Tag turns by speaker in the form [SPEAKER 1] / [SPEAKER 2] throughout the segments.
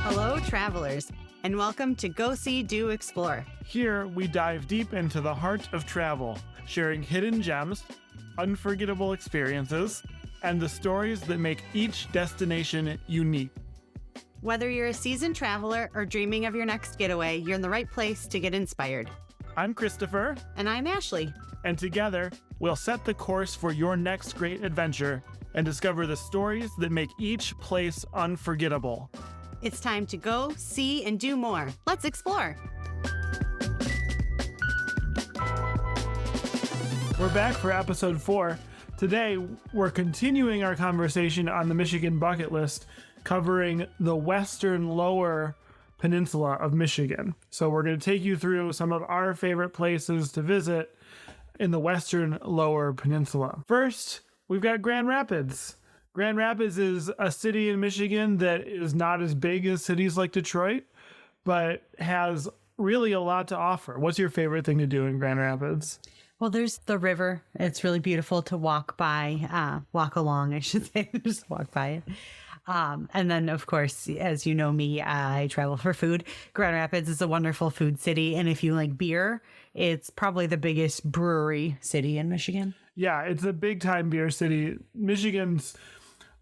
[SPEAKER 1] Hello, travelers, and welcome to Go See, Do Explore.
[SPEAKER 2] Here, we dive deep into the heart of travel, sharing hidden gems, unforgettable experiences, and the stories that make each destination unique.
[SPEAKER 1] Whether you're a seasoned traveler or dreaming of your next getaway, you're in the right place to get inspired.
[SPEAKER 2] I'm Christopher.
[SPEAKER 1] And I'm Ashley.
[SPEAKER 2] And together, we'll set the course for your next great adventure and discover the stories that make each place unforgettable.
[SPEAKER 1] It's time to go, see, and do more. Let's explore.
[SPEAKER 2] We're back for episode 4. Today, we're continuing our conversation on the Michigan bucket list, covering the western lower peninsula of Michigan. So we're going to take you through some of our favorite places to visit in the western lower peninsula. First, we've got Grand Rapids. Grand Rapids is a city in Michigan that is not as big as cities like Detroit, but has really a lot to offer. What's your favorite thing to do in Grand Rapids?
[SPEAKER 1] Well, there's the river. It's really beautiful to walk along, I should say, just walk by it. And then, of course, as you know me, I travel for food. Grand Rapids is a wonderful food city. And if you like beer, it's probably the biggest brewery city in Michigan.
[SPEAKER 2] Yeah, it's a big time beer city. Michigan's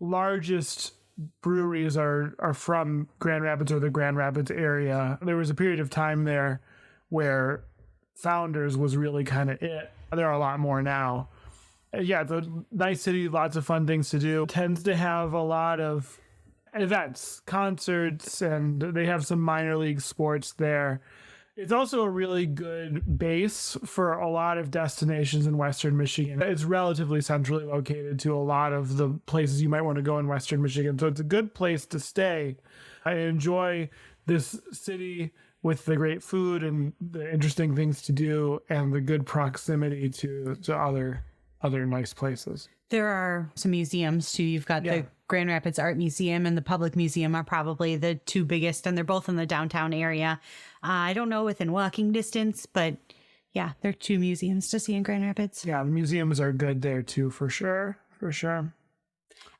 [SPEAKER 2] largest breweries are from Grand Rapids or the Grand Rapids area. There was a period of time there where Founders was really kind of it. There are a lot more now. Yeah, it's a nice city, lots of fun things to do. It tends to have a lot of events, concerts, and they have some minor league sports there. It's also a really good base for a lot of destinations in Western Michigan. It's relatively centrally located to a lot of the places you might want to go in Western Michigan. So it's a good place to stay. I enjoy this city with the great food and the interesting things to do and the good proximity to other nice places.
[SPEAKER 1] There are some museums too. You've got the Grand Rapids Art Museum and the Public Museum are probably the two biggest, and they're both in the downtown area. I don't know within walking distance, but yeah, there are two museums to see in Grand Rapids.
[SPEAKER 2] Yeah, the museums are good there too, for sure.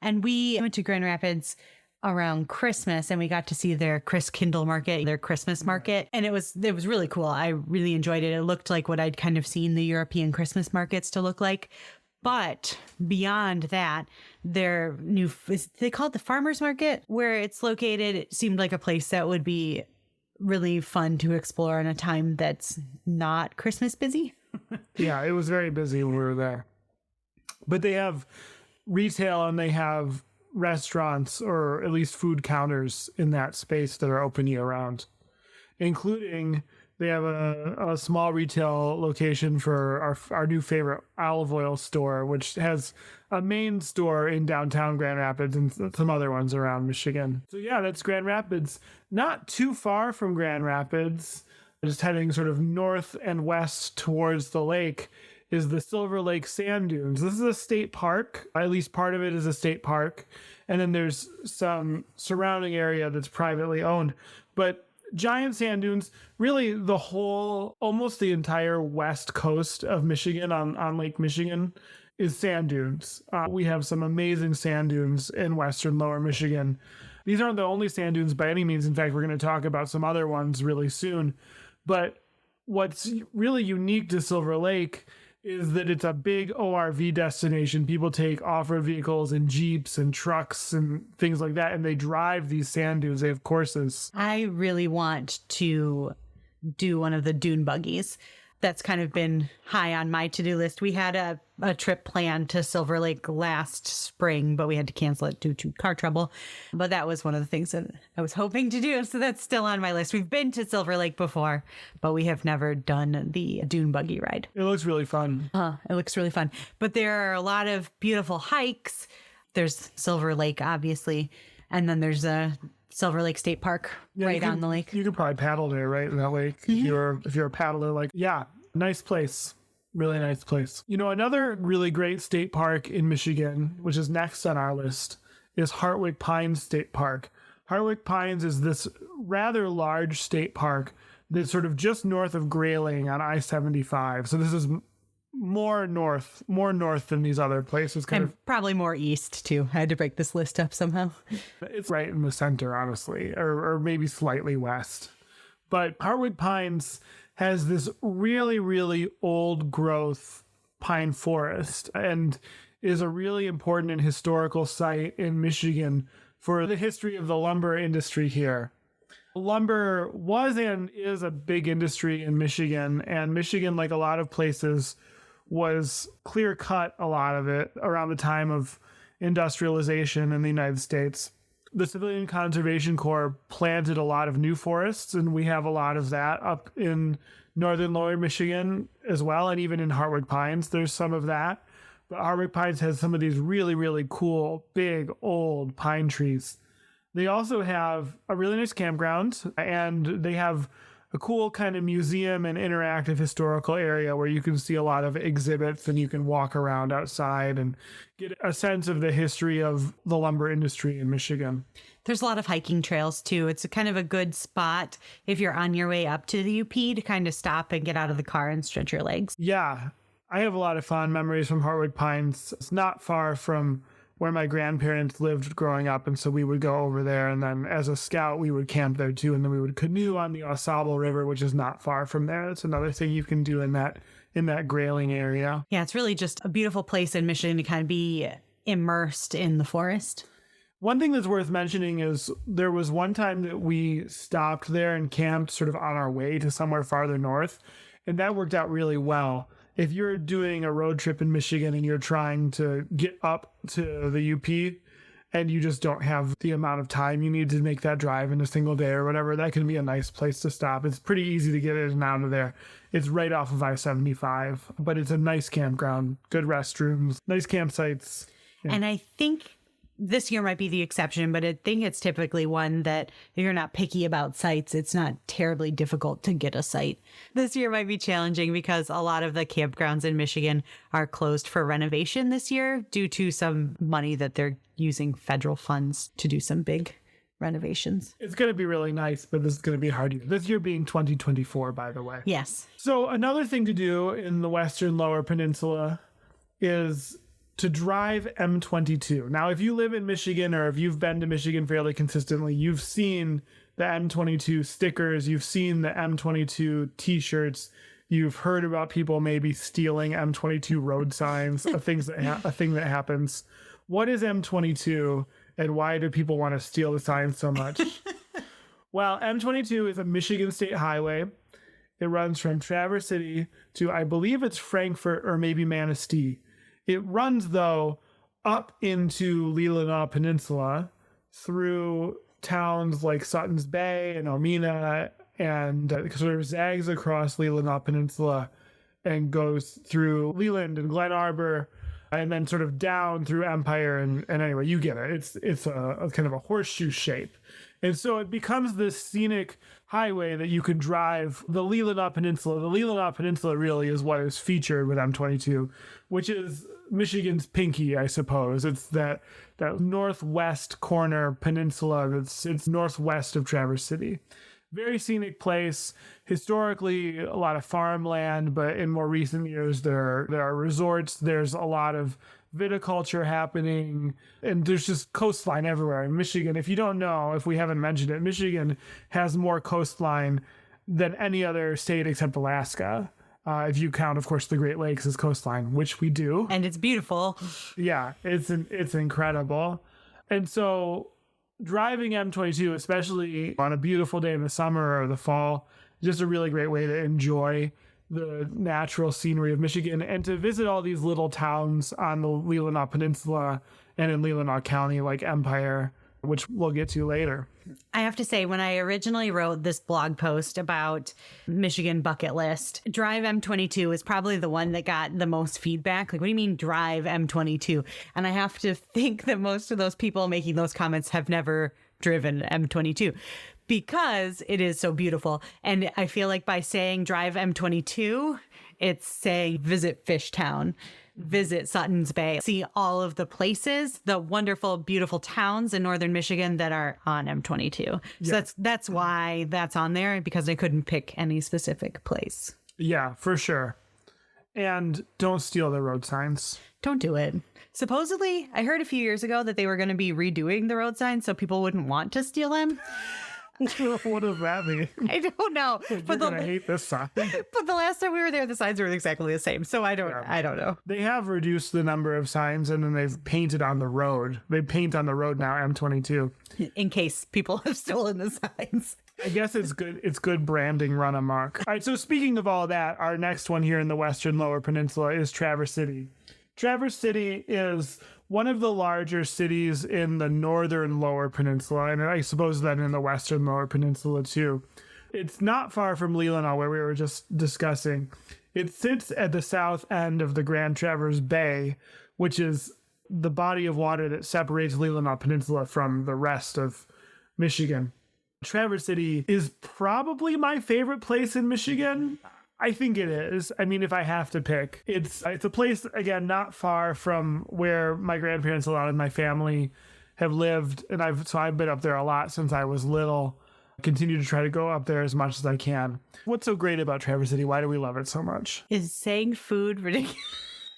[SPEAKER 1] And we went to Grand Rapids around Christmas and we got to see their Christkindl market, their Christmas market. And it was really cool. I really enjoyed it. It looked like what I'd kind of seen the European Christmas markets to look like. But beyond that, their new, they call it the farmers market, where it's located. It seemed like a place that would be really fun to explore in a time that's not Christmas busy.
[SPEAKER 2] Yeah, it was very busy when we were there. But they have retail and they have restaurants or at least food counters in that space that are open year round, including they have a small retail location for our new favorite olive oil store, which has a main store in downtown Grand Rapids and some other ones around Michigan. So yeah, that's Grand Rapids. Not too far from Grand Rapids, just heading sort of north and west towards the lake, is the Silver Lake Sand Dunes. This is a state park. At least part of it is a state park. And then there's some surrounding area that's privately owned. But giant sand dunes, really almost the entire west coast of Michigan on Lake Michigan is sand dunes. We have some amazing sand dunes in western lower Michigan. These aren't the only sand dunes by any means. In fact, we're going to talk about some other ones really soon. But what's really unique to Silver Lake is that it's a big ORV destination. People take off-road vehicles and Jeeps and trucks and things like that, and they drive these sand dunes. They have courses.
[SPEAKER 1] I really want to do one of the dune buggies. That's kind of been high on my to-do list. We had a trip planned to Silver Lake last spring, but we had to cancel it due to car trouble. But that was one of the things that I was hoping to do. So that's still on my list. We've been to Silver Lake before, but we have never done the dune buggy ride.
[SPEAKER 2] It looks really fun.
[SPEAKER 1] It looks really fun. But there are a lot of beautiful hikes. There's Silver Lake, obviously. And then there's a Silver Lake State Park on the lake.
[SPEAKER 2] You could probably paddle there, right, in that lake.
[SPEAKER 1] Mm-hmm.
[SPEAKER 2] If you're a paddler, nice place. Really nice place. You know, another really great state park in Michigan, which is next on our list, is Hartwick Pines State Park. Hartwick Pines is this rather large state park that's sort of just north of Grayling on I-75. So this is more north than these other places.
[SPEAKER 1] And probably more east too. I had to break this list up somehow.
[SPEAKER 2] It's right in the center, honestly, or maybe slightly west. But Hartwick Pines has this really, really old growth pine forest and is a really important and historical site in Michigan for the history of the lumber industry here. Lumber was and is a big industry in Michigan, and Michigan, like a lot of places, was clear cut a lot of it around the time of industrialization in the United States. The Civilian Conservation Corps planted a lot of new forests, and we have a lot of that up in northern lower Michigan as well, and even in Hartwick Pines, there's some of that. But Hartwick Pines has some of these really, really cool, big, old pine trees. They also have a really nice campground, and they have a cool kind of museum and interactive historical area where you can see a lot of exhibits and you can walk around outside and get a sense of the history of the lumber industry in Michigan.
[SPEAKER 1] There's a lot of hiking trails too. It's a kind of a good spot if you're on your way up to the UP to kind of stop and get out of the car and stretch your legs.
[SPEAKER 2] Yeah, I have a lot of fond memories from Hartwick Pines. It's not far from where my grandparents lived growing up, and so we would go over there, and then as a scout we would camp there too, and then we would canoe on the Ausable River, which is not far from there. That's another thing you can do in that grayling area.
[SPEAKER 1] Yeah, it's really just a beautiful place in Michigan to kind of be immersed in the forest.
[SPEAKER 2] One thing that's worth mentioning is there was one time that we stopped there and camped sort of on our way to somewhere farther north, and that worked out really well. If you're doing a road trip in Michigan and you're trying to get up to the UP and you just don't have the amount of time you need to make that drive in a single day or whatever, that can be a nice place to stop. It's pretty easy to get in and out of there. It's right off of I-75, but it's a nice campground, good restrooms, nice campsites. Yeah.
[SPEAKER 1] And I think this year might be the exception, but I think it's typically one that if you're not picky about sites, it's not terribly difficult to get a site. This year might be challenging because a lot of the campgrounds in Michigan are closed for renovation this year due to some money that they're using federal funds to do some big renovations.
[SPEAKER 2] It's going to be really nice, but this is going to be hard. This year being 2024, by the way.
[SPEAKER 1] Yes.
[SPEAKER 2] So another thing to do in the Western Lower Peninsula is to drive M22. Now, if you live in Michigan or if you've been to Michigan fairly consistently, you've seen the M22 stickers, you've seen the M22 t-shirts, you've heard about people maybe stealing M22 road signs, a thing that happens. What is M22 and why do people want to steal the signs so much? Well, M22 is a Michigan state highway. It runs from Traverse City to, I believe it's Frankfort or maybe Manistee. It runs, though, up into Leelanau Peninsula through towns like Sutton's Bay and Almena and sort of zags across Leelanau Peninsula and goes through Leland and Glen Arbor and then sort of down through Empire. And anyway, you get it. It's a kind of a horseshoe shape. And so it becomes this scenic highway that you can drive the Leelanau Peninsula. The Leelanau Peninsula really is what is featured with M22, which is Michigan's pinky, I suppose. It's that northwest corner peninsula it's northwest of Traverse City. Very scenic place. Historically, a lot of farmland, but in more recent years, there are resorts. There's a lot of viticulture happening, and there's just coastline everywhere. In Michigan, if you don't know, if we haven't mentioned it, Michigan has more coastline than any other state except Alaska. If you count, of course, the Great Lakes as coastline, which we do.
[SPEAKER 1] And it's beautiful.
[SPEAKER 2] Yeah, it's incredible. And so driving M22, especially on a beautiful day in the summer or the fall, is just a really great way to enjoy the natural scenery of Michigan and to visit all these little towns on the Leelanau Peninsula and in Leelanau County like Empire, which we'll get to later.
[SPEAKER 1] I have to say, when I originally wrote this blog post about Michigan bucket list, Drive M22 is probably the one that got the most feedback. Like, what do you mean Drive M22? And I have to think that most of those people making those comments have never driven M22 because it is so beautiful. And I feel like by saying Drive M22, it's saying visit Fishtown, visit Sutton's Bay, see all of the places, the wonderful, beautiful towns in northern Michigan that are on M22. So that's why that's on there, because I couldn't pick any specific place.
[SPEAKER 2] Yeah, for sure. And don't steal the road signs.
[SPEAKER 1] Don't do it. Supposedly, I heard a few years ago that they were going to be redoing the road signs so people wouldn't want to steal them.
[SPEAKER 2] What does that mean?
[SPEAKER 1] I don't know.
[SPEAKER 2] You're gonna hate this sign.
[SPEAKER 1] But the last time we were there, the signs were exactly the same. So I don't know.
[SPEAKER 2] They have reduced the number of signs, and then they've painted on the road. They paint on the road now, M22.
[SPEAKER 1] In case people have stolen the signs.
[SPEAKER 2] I guess it's good. It's good branding run amok. All right. So speaking of all that, our next one here in the Western Lower Peninsula is Traverse City. Traverse City is one of the larger cities in the Northern Lower Peninsula, and I suppose then in the Western Lower Peninsula too. It's not far from Leelanau, where we were just discussing. It sits at the south end of the Grand Traverse Bay, which is the body of water that separates Leelanau Peninsula from the rest of Michigan. Traverse City is probably my favorite place in Michigan. I think it is. I mean, if I have to pick, it's a place, again, not far from where my grandparents, a lot of my family have lived. And I've been up there a lot since I was little. I continue to try to go up there as much as I can. What's so great about Traverse City? Why do we love it so much?
[SPEAKER 1] Is saying food ridiculous?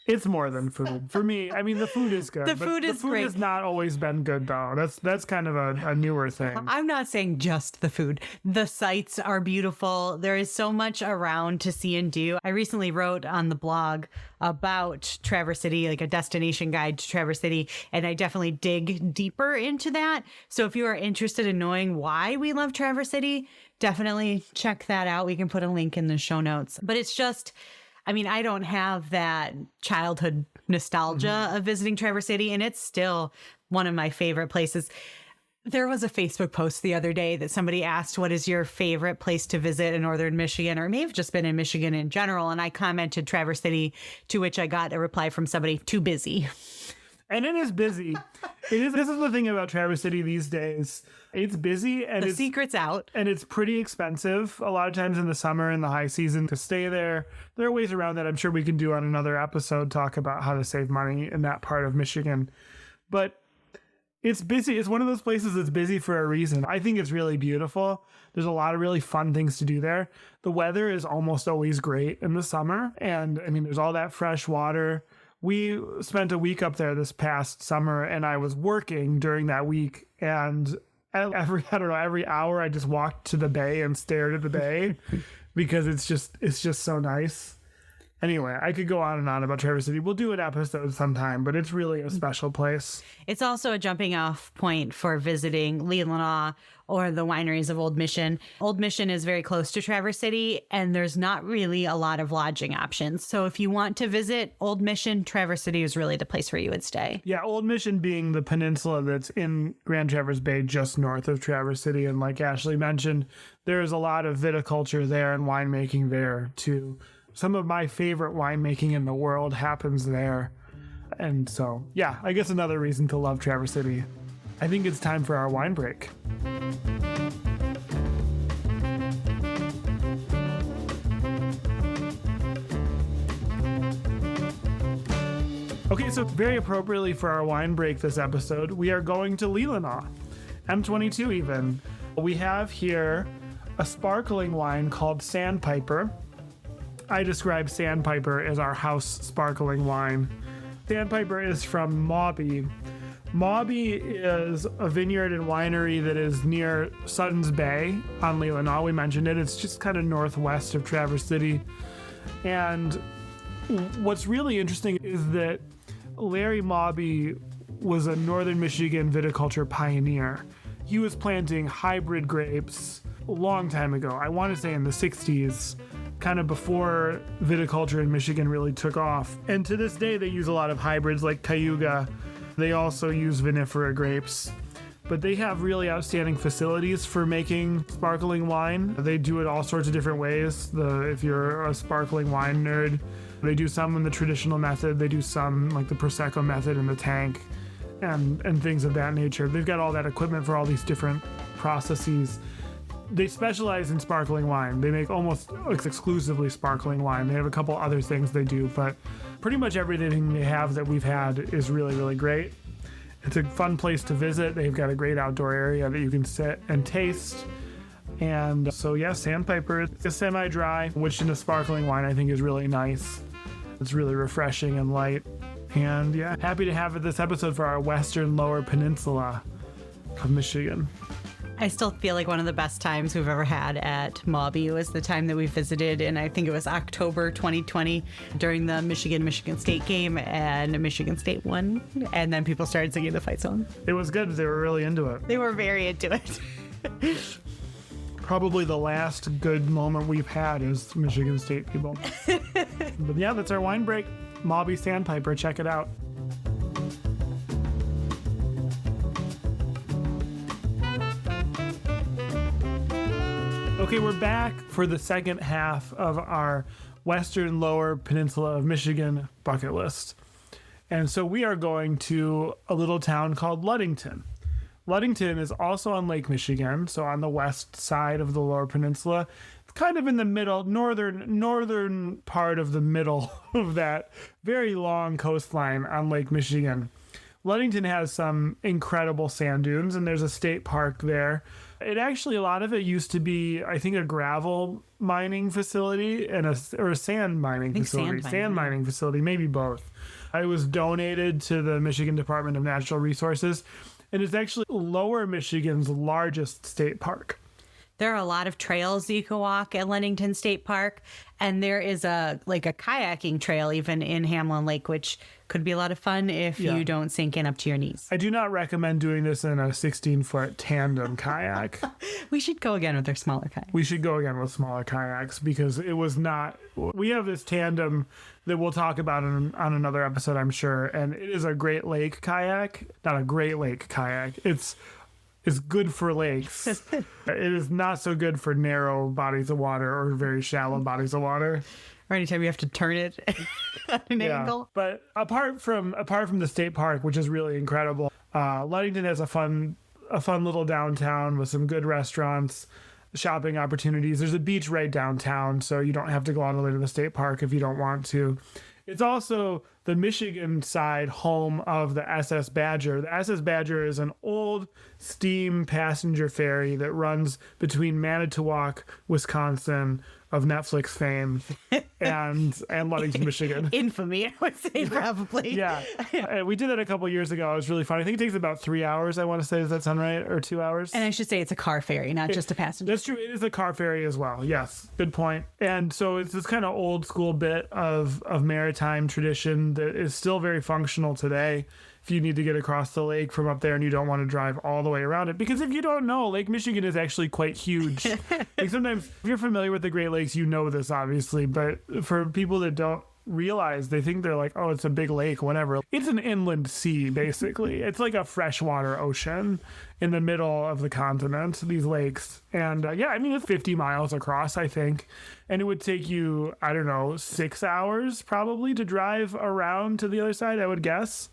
[SPEAKER 2] It's more than food. For me, I mean, the food is good.
[SPEAKER 1] The food is great.
[SPEAKER 2] Has not always been good, though. That's kind of a newer thing.
[SPEAKER 1] I'm not saying just the food. The sights are beautiful. There is so much around to see and do. I recently wrote on the blog about Traverse City, like a destination guide to Traverse City, and I definitely dig deeper into that. So if you are interested in knowing why we love Traverse City, definitely check that out. We can put a link in the show notes. But it's just... I mean, I don't have that childhood nostalgia of visiting Traverse City, and it's still one of my favorite places. There was a Facebook post the other day that somebody asked, what is your favorite place to visit in Northern Michigan? Or it may have just been in Michigan in general. And I commented Traverse City, to which I got a reply from somebody, too busy.
[SPEAKER 2] And it is busy. This is the thing about Traverse City these days. It's busy, and
[SPEAKER 1] the secret's out.
[SPEAKER 2] And it's pretty expensive a lot of times in the summer and the high season to stay there. There are ways around that I'm sure we can do on another episode, talk about how to save money in that part of Michigan. But it's busy. It's one of those places that's busy for a reason. I think it's really beautiful. There's a lot of really fun things to do there. The weather is almost always great in the summer. And I mean, there's all that fresh water. We spent a week up there this past summer, and I was working during that week. And every hour I just walked to the bay and stared at the bay because it's just so nice. Anyway, I could go on and on about Traverse City. We'll do an episode sometime, but it's really a special place.
[SPEAKER 1] It's also a jumping off point for visiting Leelanau or the wineries of Old Mission. Old Mission is very close to Traverse City, and there's not really a lot of lodging options. So if you want to visit Old Mission, Traverse City is really the place where you would stay.
[SPEAKER 2] Yeah, Old Mission being the peninsula that's in Grand Traverse Bay, just north of Traverse City. And like Ashley mentioned, there's a lot of viticulture there and winemaking there too. Some of my favorite winemaking in the world happens there. And so, yeah, I guess another reason to love Traverse City. I think it's time for our wine break. Okay, so very appropriately for our wine break this episode, we are going to Leelanau, M22 even. We have here a sparkling wine called Sandpiper. I describe Sandpiper as our house sparkling wine. Sandpiper is from Mawby. Mawby is a vineyard and winery that is near Sutton's Bay on Leelanau. We mentioned it. It's just kind of northwest of Traverse City. And what's really interesting is that Larry Mawby was a northern Michigan viticulture pioneer. He was planting hybrid grapes a long time ago. I want to say in the 60s. Kind of before viticulture in Michigan really took off. And to this day, they use a lot of hybrids like Cayuga. They also use vinifera grapes. But they have really outstanding facilities for making sparkling wine. They do it all sorts of different ways. If you're a sparkling wine nerd, they do some in the traditional method. They do some like the Prosecco method in the tank and things of that nature. They've got all that equipment for all these different processes. They specialize in sparkling wine. They make almost exclusively sparkling wine. They have a couple other things they do, but pretty much everything they have that we've had is really, really great. It's a fun place to visit. They've got a great outdoor area that you can sit and taste. And so, yeah, Sandpiper is semi-dry, which in a sparkling wine I think is really nice. It's really refreshing and light. And yeah, happy to have this episode for our Western Lower Peninsula of Michigan.
[SPEAKER 1] I still feel like one of the best times we've ever had at Mobby was the time that we visited, and I think it was October 2020 during the Michigan State game, and Michigan State won, and then people started singing the fight song.
[SPEAKER 2] It was good. They were really into it.
[SPEAKER 1] They were very into it.
[SPEAKER 2] Probably the last good moment we've had is Michigan State people. But yeah, that's our wine break. Mobby Sandpiper, check it out. Okay, we're back for the second half of our Western Lower Peninsula of Michigan bucket list. And so we are going to a little town called Ludington. Ludington is also on Lake Michigan, so on the west side of the Lower Peninsula. It's kind of in the middle, northern part of the middle of that very long coastline on Lake Michigan. Ludington has some incredible sand dunes, and there's a state park there. It actually, a lot of it used to be, I think, a gravel mining facility and a sand mining facility. Sand mining facility, maybe both. It was donated to the Michigan Department of Natural Resources, and it's actually Lower Michigan's largest state park.
[SPEAKER 1] There are a lot of trails you can walk at Ludington State Park, and there is a kayaking trail even in Hamlin Lake, which could be a lot of fun if you don't sink in up to your knees.
[SPEAKER 2] I do not recommend doing this in a 16-foot tandem kayak.
[SPEAKER 1] We should go again with our smaller kayak.
[SPEAKER 2] We should go again with smaller kayaks because it was not... We have this tandem that we'll talk about on another episode, I'm sure, and it is a Great Lake kayak, not a Great Lake kayak. It's good for lakes. It is not so good for narrow bodies of water or very shallow bodies of water.
[SPEAKER 1] Or anytime you have to turn it at an angle.
[SPEAKER 2] But apart from the state park, which is really incredible, Ludington has a fun little downtown with some good restaurants, shopping opportunities. There's a beach right downtown, so you don't have to go all the way to the state park if you don't want to. It's also the Michigan side home of the SS Badger. The SS Badger is an old steam passenger ferry that runs between Manitowoc, Wisconsin, of Netflix fame, and Ludington, Michigan.
[SPEAKER 1] Infamy, I would say, probably.
[SPEAKER 2] Yeah. We did that a couple years ago. It was really fun. I think it takes about 3 hours, I want to say. Does that sound right? Or 2 hours?
[SPEAKER 1] And I should say it's a car ferry, not just a passenger.
[SPEAKER 2] That's true. It is a car ferry as well. Yes. Good point. And so it's this kind of old school bit of maritime tradition that is still very functional today. If you need to get across the lake from up there and you don't want to drive all the way around it. Because if you don't know, Lake Michigan is actually quite huge. Like sometimes, if you're familiar with the Great Lakes, you know this, obviously. But for people that don't realize, they think they're like, oh, it's a big lake, whatever. It's an inland sea, basically. It's like a freshwater ocean in the middle of the continent, these lakes. And it's 50 miles across, I think. And it would take you, 6 hours probably to drive around to the other side, I would guess.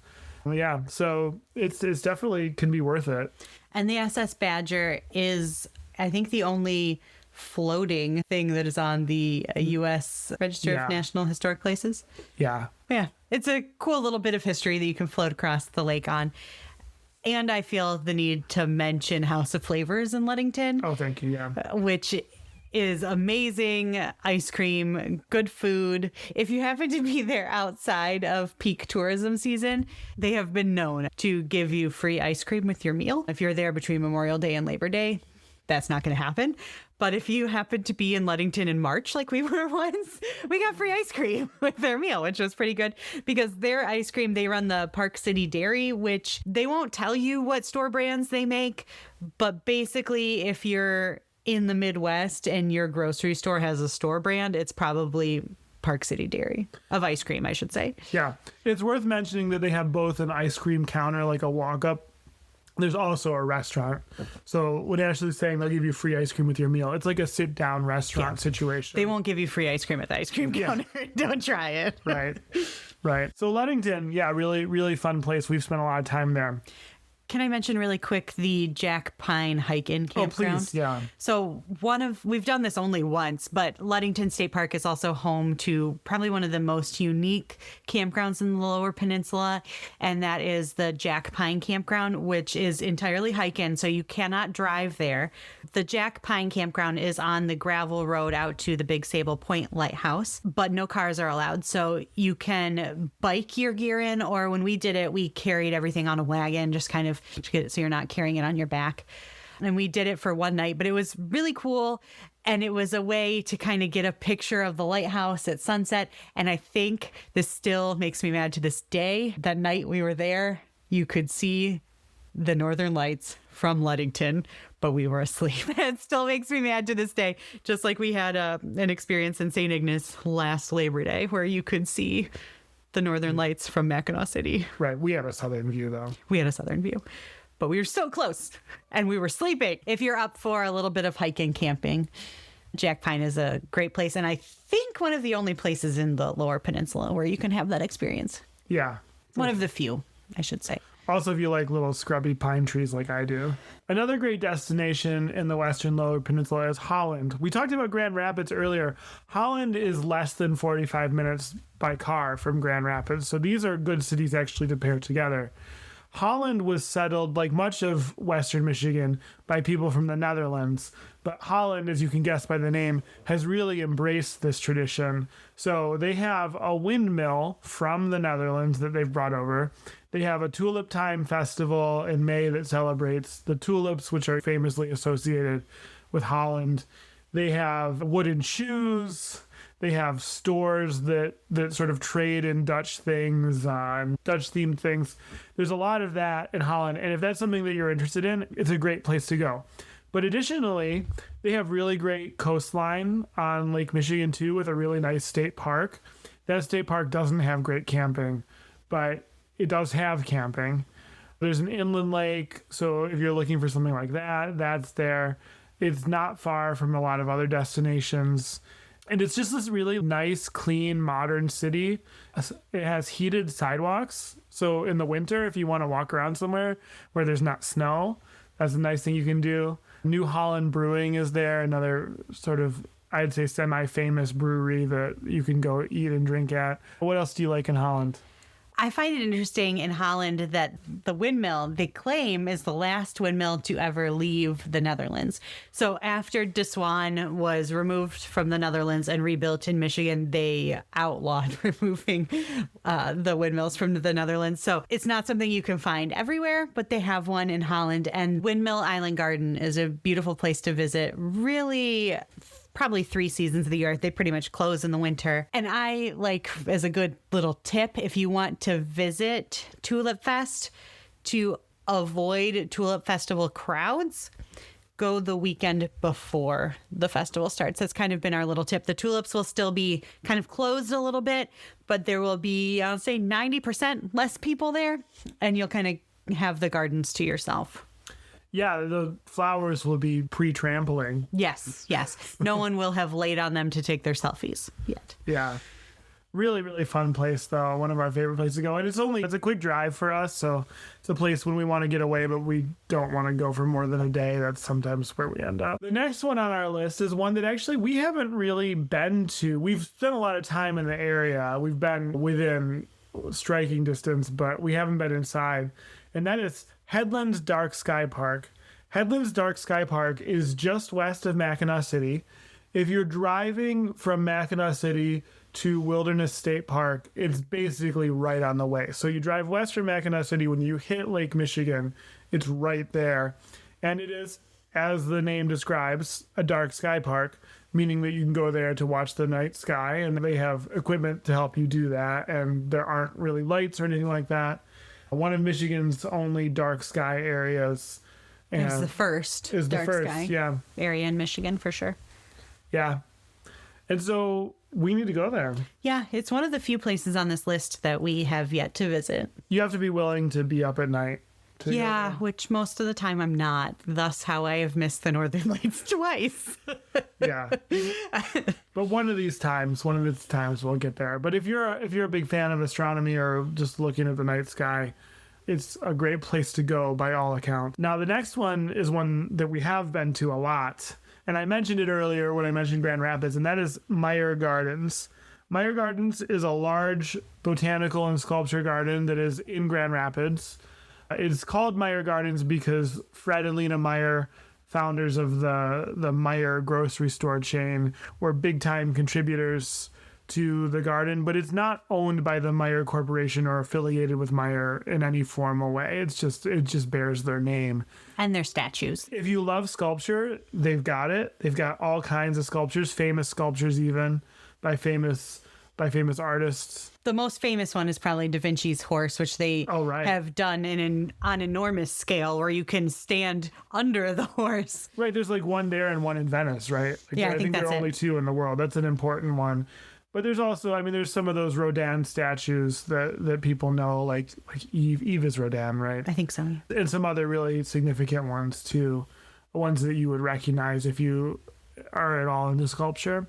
[SPEAKER 2] Yeah, so it's definitely can be worth it.
[SPEAKER 1] And the SS Badger is, I think, the only floating thing that is on the U.S. Register of National Historic Places.
[SPEAKER 2] Yeah.
[SPEAKER 1] Yeah, it's a cool little bit of history that you can float across the lake on. And I feel the need to mention House of Flavors in Ludington.
[SPEAKER 2] Oh, thank you, yeah.
[SPEAKER 1] Which is amazing ice cream, good food. If you happen to be there outside of peak tourism season, they have been known to give you free ice cream with your meal. If you're there between Memorial Day and Labor Day, that's not going to happen. But if you happen to be in Ludington in March, like we were once, we got free ice cream with their meal, which was pretty good because their ice cream, they run the Park City Dairy, which they won't tell you what store brands they make. But basically, if you're in the Midwest and your grocery store has a store brand, it's probably Park City Dairy of ice cream, I should say.
[SPEAKER 2] Yeah. It's worth mentioning that they have both an ice cream counter, like a walk-up. There's also a restaurant. So when Ashley's saying they'll give you free ice cream with your meal, it's like a sit-down restaurant situation.
[SPEAKER 1] They won't give you free ice cream at the ice cream counter. Don't try it.
[SPEAKER 2] Right. So Ludington, really, really fun place. We've spent a lot of time there.
[SPEAKER 1] Can I mention really quick the Jack Pine hike-in campground?
[SPEAKER 2] Oh, please, yeah.
[SPEAKER 1] So we've done this only once, but Ludington State Park is also home to probably one of the most unique campgrounds in the Lower Peninsula, and that is the Jack Pine campground, which is entirely hike-in, so you cannot drive there. The Jack Pine campground is on the gravel road out to the Big Sable Point Lighthouse, but no cars are allowed, so you can bike your gear in, or when we did it, we carried everything on a wagon, just kind of to get it so you're not carrying it on your back. And we did it for one night, but it was really cool. And it was a way to kind of get a picture of the lighthouse at sunset. And I think this still makes me mad to this day. That night we were there, you could see the northern lights from Ludington, but we were asleep. It still makes me mad to this day. Just like we had an experience in St. Ignace last Labor Day where you could see the northern lights from Mackinac City.
[SPEAKER 2] Right. We had a southern view, though.
[SPEAKER 1] We had a southern view, but we were so close and we were sleeping. If you're up for a little bit of hiking, camping, Jack Pine is a great place. And I think one of the only places in the Lower Peninsula where you can have that experience.
[SPEAKER 2] Yeah.
[SPEAKER 1] One of the few, I should say.
[SPEAKER 2] Also, if you like little scrubby pine trees like I do. Another great destination in the Western Lower Peninsula is Holland. We talked about Grand Rapids earlier. Holland is less than 45 minutes by car from Grand Rapids. So these are good cities actually to pair together. Holland was settled, like much of Western Michigan, by people from the Netherlands. But Holland, as you can guess by the name, has really embraced this tradition. So they have a windmill from the Netherlands that they've brought over. They have a Tulip Time festival in May that celebrates the tulips, which are famously associated with Holland. They have wooden shoes. They have stores that sort of trade in Dutch things, Dutch-themed things. There's a lot of that in Holland. And if that's something that you're interested in, it's a great place to go. But additionally, they have really great coastline on Lake Michigan, too, with a really nice state park. That state park doesn't have great camping, but it does have camping. There's an inland lake, so if you're looking for something like that, that's there. It's not far from a lot of other destinations. And it's just this really nice, clean, modern city. It has heated sidewalks. So in the winter, if you want to walk around somewhere where there's not snow, that's a nice thing you can do. New Holland Brewing is there, another sort of, I'd say, semi-famous brewery that you can go eat and drink at. What else do you like in Holland?
[SPEAKER 1] I find it interesting in Holland that the windmill they claim is the last windmill to ever leave the Netherlands. So after De Swan was removed from the Netherlands and rebuilt in Michigan, they outlawed removing the windmills from the Netherlands. So it's not something you can find everywhere, but they have one in Holland. And Windmill Island Garden is a beautiful place to visit. Really, probably 3 seasons of the year. They pretty much close in the winter. And I like, as a good little tip, if you want to visit Tulip Fest, to avoid Tulip Festival crowds, go the weekend before the festival starts. That's kind of been our little tip. The tulips will still be kind of closed a little bit, but there will be, I'll say 90% less people there, and you'll kind of have the gardens to yourself.
[SPEAKER 2] Yeah, the flowers will be pre-trampling.
[SPEAKER 1] Yes. No one will have laid on them to take their selfies yet.
[SPEAKER 2] Yeah. Really, really fun place, though. One of our favorite places to go. And it's a quick drive for us, so it's a place when we want to get away, but we don't want to go for more than a day. That's sometimes where we end up. The next one on our list is one that actually we haven't really been to. We've spent a lot of time in the area. We've been within striking distance, but we haven't been inside. And that is Headlands Dark Sky Park. Headlands Dark Sky Park is just west of Mackinac City. If you're driving from Mackinac City to Wilderness State Park, it's basically right on the way. So you drive west from Mackinac City, when you hit Lake Michigan, it's right there. And it is, as the name describes, a dark sky park, meaning that you can go there to watch the night sky, and they have equipment to help you do that, and there aren't really lights or anything like that. One of Michigan's only dark sky areas.
[SPEAKER 1] It's the first dark sky area in Michigan, for sure.
[SPEAKER 2] Yeah. And so we need to go there.
[SPEAKER 1] Yeah, it's one of the few places on this list that we have yet to visit.
[SPEAKER 2] You have to be willing to be up at night.
[SPEAKER 1] Yeah, which most of the time I'm not. Thus how I have missed the Northern Lights twice.
[SPEAKER 2] Yeah. But one of its times we'll get there. But if you're a big fan of astronomy or just looking at the night sky, it's a great place to go by all accounts. Now, the next one is one that we have been to a lot. And I mentioned it earlier when I mentioned Grand Rapids, and that is Meyer Gardens. Meyer Gardens is a large botanical and sculpture garden that is in Grand Rapids. It's called Meyer Gardens because Fred and Lena Meyer, founders of the Meyer grocery store chain, were big-time contributors to the garden, but it's not owned by the Meyer Corporation or affiliated with Meyer in any formal way. It just bears their name.
[SPEAKER 1] And their statues.
[SPEAKER 2] If you love sculpture, they've got it. They've got all kinds of sculptures, famous sculptures even, by famous artists.
[SPEAKER 1] The most famous one is probably Da Vinci's horse, which they have done on enormous scale, where you can stand under the horse.
[SPEAKER 2] Right, there's like one there and one in Venice, right? Like,
[SPEAKER 1] yeah, I think
[SPEAKER 2] there are only two in the world. That's an important one. But there's also, I mean, there's some of those Rodin statues that people know, like Eve. Eve is Rodin, right?
[SPEAKER 1] I think so.
[SPEAKER 2] And some other really significant ones too, ones that you would recognize if you are at all into sculpture.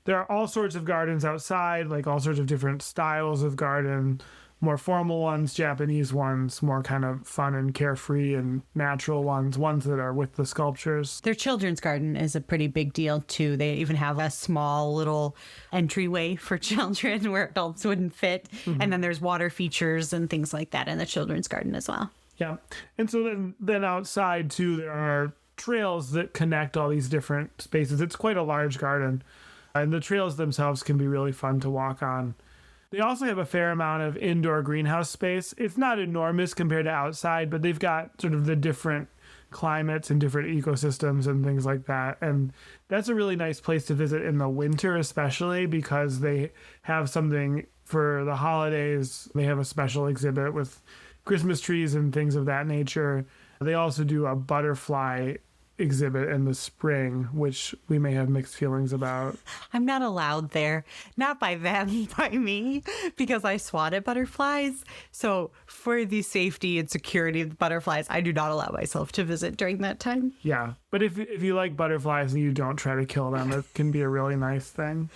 [SPEAKER 2] There are all sorts of gardens outside, like all sorts of different styles of garden, more formal ones, Japanese ones, more kind of fun and carefree and natural ones that are with the sculptures.
[SPEAKER 1] Their children's garden is a pretty big deal too. They even have a small little entryway for children where adults wouldn't fit. Mm-hmm. And then there's water features and things like that in the children's garden as well.
[SPEAKER 2] Yeah. And so then outside too, there are trails that connect all these different spaces. It's quite a large garden. And the trails themselves can be really fun to walk on. They also have a fair amount of indoor greenhouse space. It's not enormous compared to outside, but they've got sort of the different climates and different ecosystems and things like that. And that's a really nice place to visit in the winter, especially because they have something for the holidays. They have a special exhibit with Christmas trees and things of that nature. They also do a butterfly exhibit in the spring, which we may have mixed feelings about.
[SPEAKER 1] I'm not allowed there. Not by them, by me, because I swat at butterflies. So for the safety and security of the butterflies, I do not allow myself to visit during that time.
[SPEAKER 2] Yeah. But if you like butterflies and you don't try to kill them, it can be a really nice thing.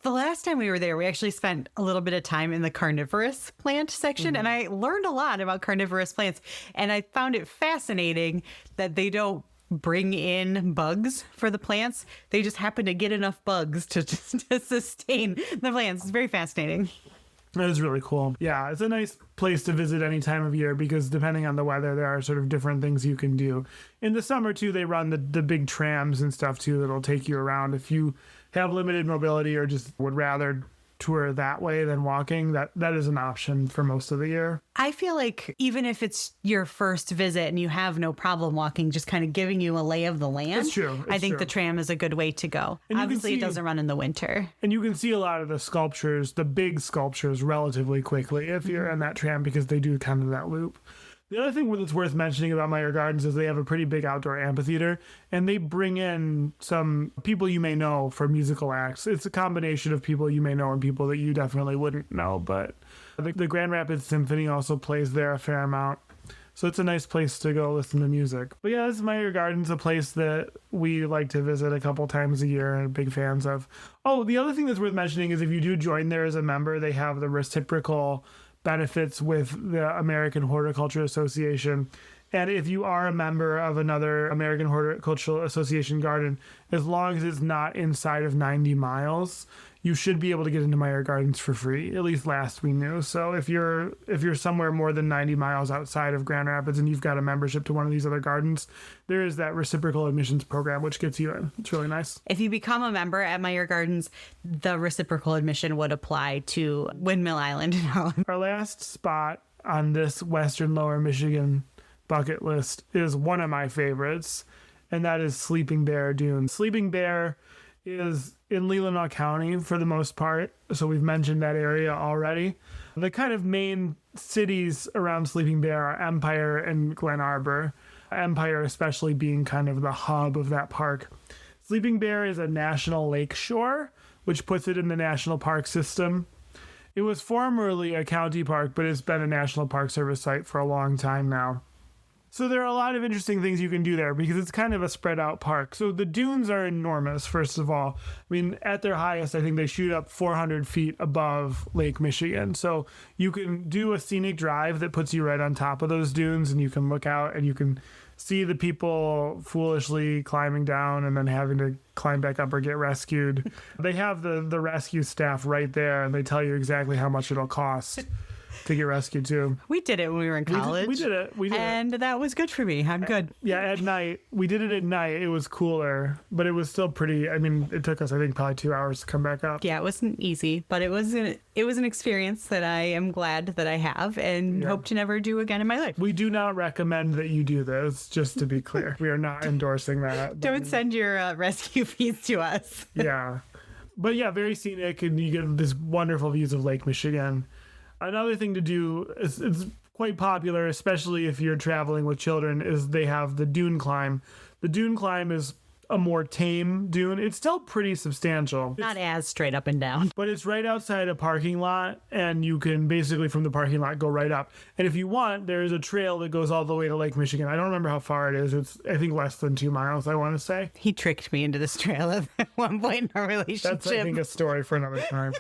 [SPEAKER 1] The last time we were there, we actually spent a little bit of time in the carnivorous plant section, and I learned a lot about carnivorous plants. And I found it fascinating that they don't bring in bugs for the plants. They just happen to get enough bugs to sustain the plants. It's very fascinating.
[SPEAKER 2] That is really cool. Yeah, it's a nice place to visit any time of year because depending on the weather, there are sort of different things you can do. In the summer, too, they run the big trams and stuff, too, that'll take you around. If you have limited mobility or just would rather tour that way than walking, that is an option for most of the year.
[SPEAKER 1] I feel like even if it's your first visit and you have no problem walking, just kind of giving you a lay of the land.
[SPEAKER 2] It's true.
[SPEAKER 1] I think the tram is a good way to go. And obviously, it doesn't run in the winter.
[SPEAKER 2] And you can see a lot of the sculptures, the big sculptures, relatively quickly if you're in that tram because they do kind of that loop. The other thing that's worth mentioning about Meyer Gardens is they have a pretty big outdoor amphitheater, and they bring in some people you may know for musical acts. It's a combination of people you may know and people that you definitely wouldn't know, but the Grand Rapids Symphony also plays there a fair amount. So it's a nice place to go listen to music. But yeah, this is Meyer Gardens, a place that we like to visit a couple times a year and are big fans of. Oh, the other thing that's worth mentioning is if you do join there as a member, they have the reciprocal benefits with the American Horticulture Association. And if you are a member of another American Horticultural Association garden, as long as it's not inside of 90 miles, you should be able to get into Meyer Gardens for free, at least last we knew. So if you're somewhere more than 90 miles outside of Grand Rapids and you've got a membership to one of these other gardens, there is that reciprocal admissions program, which gets you in. It's really nice.
[SPEAKER 1] If you become a member at Meyer Gardens, the reciprocal admission would apply to Windmill Island in Holland.
[SPEAKER 2] Our last spot on this Western Lower Michigan bucket list is one of my favorites, and that is Sleeping Bear Dunes. Sleeping Bear is in Leelanau County for the most part, so we've mentioned that area already. The kind of main cities around Sleeping Bear are Empire and Glen Arbor, Empire especially being kind of the hub of that park. Sleeping Bear is a national lake shore, which puts it in the national park system. It was formerly a county park, but it's been a National Park Service site for a long time now. So there are a lot of interesting things you can do there because it's kind of a spread out park. So the dunes are enormous, first of all. I mean, at their highest, I think they shoot up 400 feet above Lake Michigan. So you can do a scenic drive that puts you right on top of those dunes, and you can look out and you can see the people foolishly climbing down and then having to climb back up or get rescued. They have the rescue staff right there, and they tell you exactly how much it'll cost to get rescued too.
[SPEAKER 1] We did it when we were in college.
[SPEAKER 2] We did it. And
[SPEAKER 1] that was good for me. I'm good.
[SPEAKER 2] Yeah, at night. We did it at night. It was cooler, but it was still pretty. I mean, it took us, I think, probably 2 hours to come back up.
[SPEAKER 1] Yeah, it wasn't easy, but it was an experience that I am glad that I have and hope to never do again in my life.
[SPEAKER 2] We do not recommend that you do this, just to be clear. We are not endorsing that.
[SPEAKER 1] Don't send your rescue fees to us.
[SPEAKER 2] Yeah. But yeah, very scenic, and you get this wonderful views of Lake Michigan. Another thing to do is it's quite popular, especially if you're traveling with children, is they have the dune climb. The dune climb is a more tame dune. It's still pretty substantial.
[SPEAKER 1] Not as straight up and down.
[SPEAKER 2] But it's right outside a parking lot, and you can basically from the parking lot go right up. And if you want, there's a trail that goes all the way to Lake Michigan. I don't remember how far it is. It's, I think, less than 2 miles, I want to say.
[SPEAKER 1] He tricked me into this trail at one point in our relationship.
[SPEAKER 2] That's, I think, a story for another time.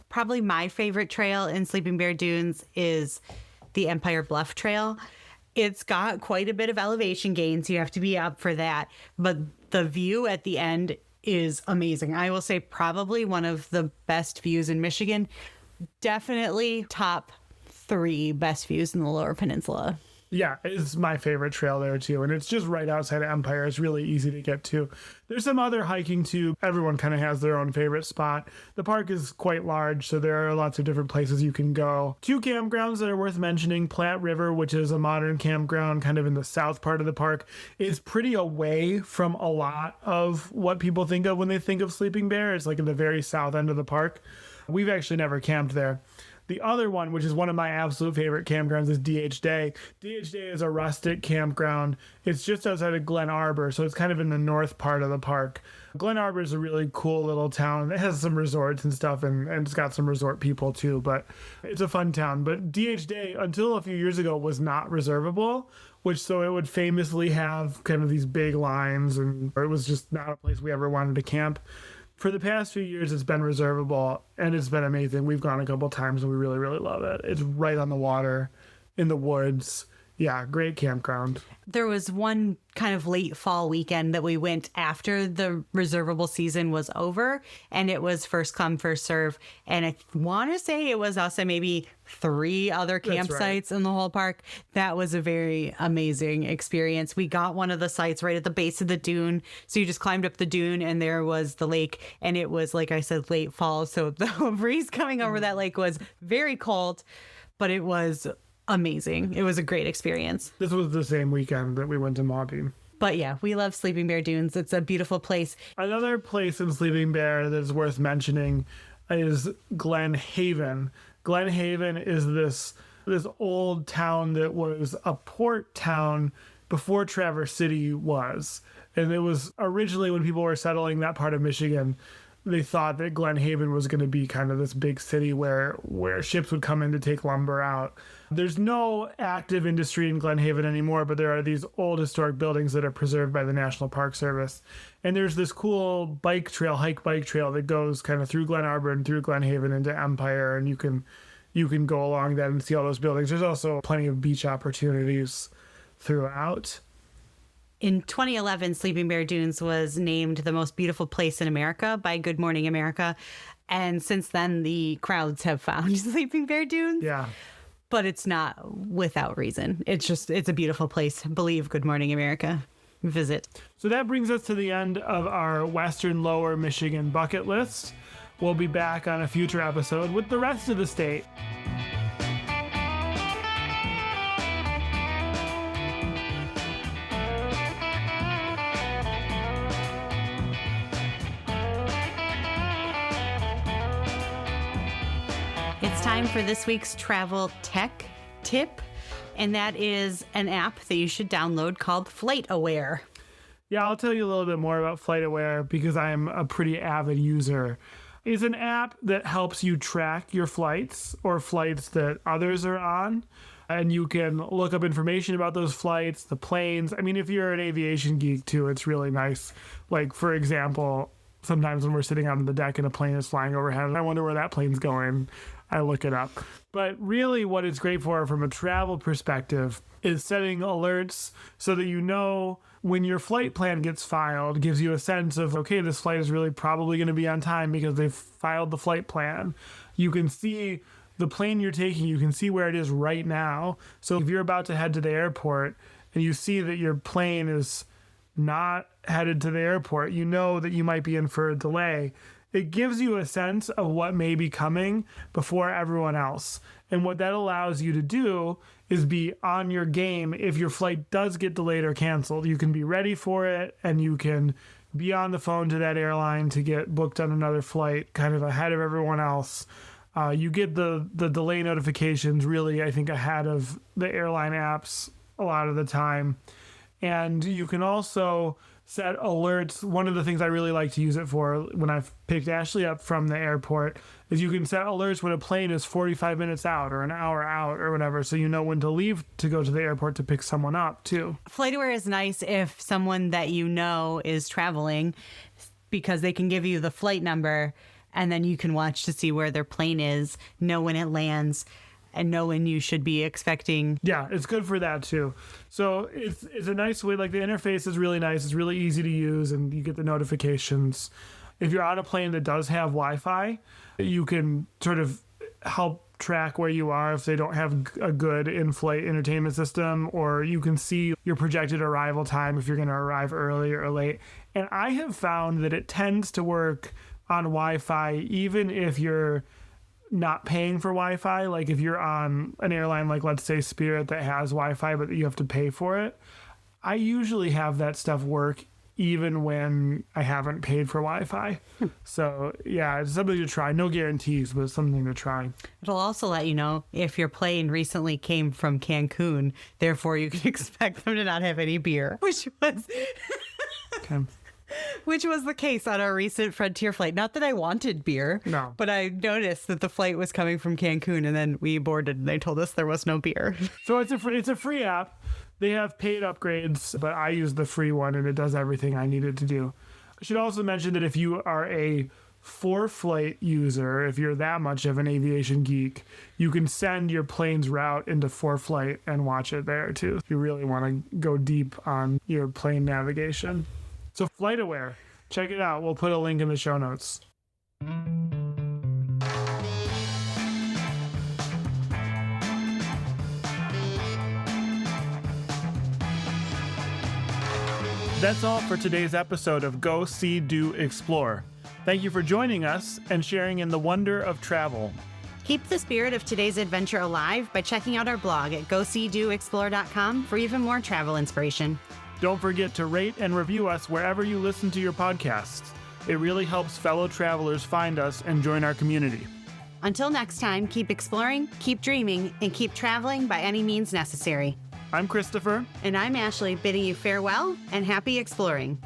[SPEAKER 1] Probably my favorite trail in Sleeping Bear Dunes is the Empire Bluff Trail. It's got quite a bit of elevation gains. You have to be up for that. But the view at the end is amazing. I will say probably one of the best views in Michigan. Definitely top 3 best views in the Lower Peninsula.
[SPEAKER 2] Yeah, it's my favorite trail there too. And it's just right outside of Empire. It's really easy to get to. There's some other hiking too. Everyone kind of has their own favorite spot. The park is quite large, so there are lots of different places you can go. 2 campgrounds that are worth mentioning. Platte River, which is a modern campground kind of in the south part of the park, is pretty away from a lot of what people think of when they think of Sleeping Bear. It's like in the very south end of the park. We've actually never camped there. The other one, which is one of my absolute favorite campgrounds, is DH Day. DH Day is a rustic campground. It's just outside of Glen Arbor, so it's kind of in the north part of the park. Glen Arbor is a really cool little town. It has some resorts and stuff, and it's got some resort people too, but it's a fun town. But DH Day, until a few years ago, was not reservable, so it would famously have kind of these big lines, and it was just not a place we ever wanted to camp. For the past few years, it's been reservable, and it's been amazing. We've gone a couple times, and we really, really love it. It's right on the water, in the woods. Yeah, great campground.
[SPEAKER 1] There was one kind of late fall weekend that we went after the reservable season was over, and it was first come, first serve. And I want to say it was also maybe 3 other campsites in the whole park. That was a very amazing experience. We got one of the sites right at the base of the dune. So you just climbed up the dune, and there was the lake. And it was, like I said, late fall. So the breeze coming over that lake was very cold, but it was amazing. It was a great experience.
[SPEAKER 2] This was the same weekend that we went to Maupin.
[SPEAKER 1] But yeah, we love Sleeping Bear Dunes. It's a beautiful place.
[SPEAKER 2] Another place in Sleeping Bear that's worth mentioning is Glen Haven. Glen Haven is this old town that was a port town before Traverse City was. And it was originally, when people were settling that part of Michigan, they thought that Glen Haven was going to be kind of this big city where ships would come in to take lumber out. There's no active industry in Glen Haven anymore, but there are these old historic buildings that are preserved by the National Park Service. And there's this cool hike bike trail that goes kind of through Glen Arbor and through Glen Haven into Empire, and you can go along that and see all those buildings. There's also plenty of beach opportunities throughout.
[SPEAKER 1] In 2011, Sleeping Bear Dunes was named the most beautiful place in America by Good Morning America. And since then, the crowds have found Sleeping Bear Dunes.
[SPEAKER 2] Yeah.
[SPEAKER 1] But it's not without reason. It's a beautiful place. Believe Good Morning America. Visit.
[SPEAKER 2] So that brings us to the end of our Western Lower Michigan bucket list. We'll be back on a future episode with the rest of the state.
[SPEAKER 1] It's time for this week's travel tech tip, and that is an app that you should download called FlightAware.
[SPEAKER 2] Yeah, I'll tell you a little bit more about FlightAware because I'm a pretty avid user. It's an app that helps you track your flights or flights that others are on. and you can look up information about those flights, the planes. I mean, if you're an aviation geek too, it's really nice. Like, for example, sometimes when we're sitting on the deck and a plane is flying overhead, I wonder where that plane's going. I look it up. But really what it's great for from a travel perspective is setting alerts so that you know when your flight plan gets filed, gives you a sense of, okay, this flight is really probably going to be on time because they've filed the flight plan. You can see the plane you're taking, you can see where it is right now. So if you're about to head to the airport and you see that your plane is not headed to the airport, you know that you might be in for a delay. It gives you a sense of what may be coming before everyone else. And what that allows you to do is be on your game. If your flight does get delayed or canceled, you can be ready for it, and you can be on the phone to that airline to get booked on another flight kind of ahead of everyone else. You get the delay notifications really, I think, ahead of the airline apps a lot of the time. And you can also set alerts. One of the things I really like to use it for when I've picked Ashley up from the airport is you can set alerts when a plane is 45 minutes out or an hour out or whatever, so you know when to leave to go to the airport to pick someone up too.
[SPEAKER 1] FlightAware is nice if someone that you know is traveling, because they can give you the flight number and then you can watch to see where their plane is, know when it lands, and know when you should be expecting.
[SPEAKER 2] Yeah, it's good for that too. So it's a nice way. Like, the interface is really nice. It's really easy to use, and you get the notifications. If you're on a plane that does have Wi-Fi, you can sort of help track where you are if they don't have a good in-flight entertainment system, or you can see your projected arrival time if you're going to arrive early or late. And I have found that it tends to work on Wi-Fi even if you're not paying for Wi-Fi. Like, if you're on an airline like, let's say, Spirit, that has Wi-Fi but you have to pay for it, I usually have that stuff work even when I haven't paid for Wi-Fi. So yeah, it's something to try. No guarantees, but it's something to try.
[SPEAKER 1] It'll also let you know if your plane recently came from Cancun, therefore you can expect them to not have any beer, which was
[SPEAKER 2] Okay.
[SPEAKER 1] which was the case on our recent Frontier flight. Not that I wanted beer,
[SPEAKER 2] No.
[SPEAKER 1] but I noticed that the flight was coming from Cancun, and then we boarded and they told us there was no beer.
[SPEAKER 2] So it's a free app. They have paid upgrades, but I use the free one and it does everything I need it to do. I should also mention that if you are a ForeFlight user, if you're that much of an aviation geek, you can send your plane's route into ForeFlight and watch it there too, if you really want to go deep on your plane navigation. So FlightAware, check it out. We'll put a link in the show notes. That's all for today's episode of Go, See, Do, Explore. Thank you for joining us and sharing in the wonder of travel.
[SPEAKER 1] Keep the spirit of today's adventure alive by checking out our blog at goseedoexplore.com for even more travel inspiration.
[SPEAKER 2] Don't forget to rate and review us wherever you listen to your podcasts. It really helps fellow travelers find us and join our community.
[SPEAKER 1] Until next time, keep exploring, keep dreaming, and keep traveling by any means necessary.
[SPEAKER 2] I'm Christopher.
[SPEAKER 1] And I'm Ashley, bidding you farewell and happy exploring.